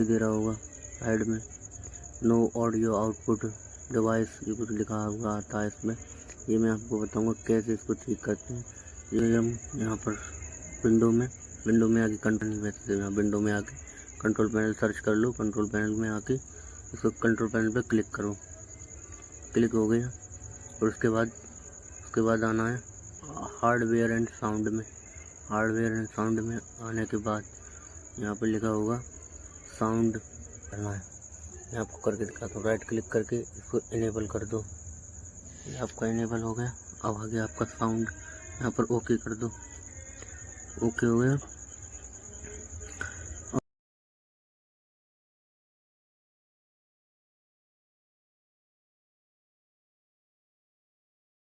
दे रहा होगा साइड में नो ऑडियो आउटपुट डिवाइस ये कुछ लिखा हुआ आता है इसमें। ये मैं आपको बताऊंगा कैसे इसको ठीक करते हैं। ये हम यहाँ पर विंडो में आके कंट्रोल वैसे यहाँ विंडो में आके कंट्रोल पैनल सर्च कर लो। कंट्रोल पैनल में आके इसको कंट्रोल पैनल पे क्लिक करो। क्लिक हो गया और उसके बाद आना है हार्डवेयर एंड साउंड में। हार्डवेयर एंड साउंड में आने के बाद यहाँ पर लिखा होगा साउंड करना है। मैं आपको करके दिखाता हूँ। राइट क्लिक करके इसको इनेबल कर दो। ये आपका इनेबल हो गया। अब आगे आपका साउंड यहाँ पर ओके कर दो। ओके हो गया।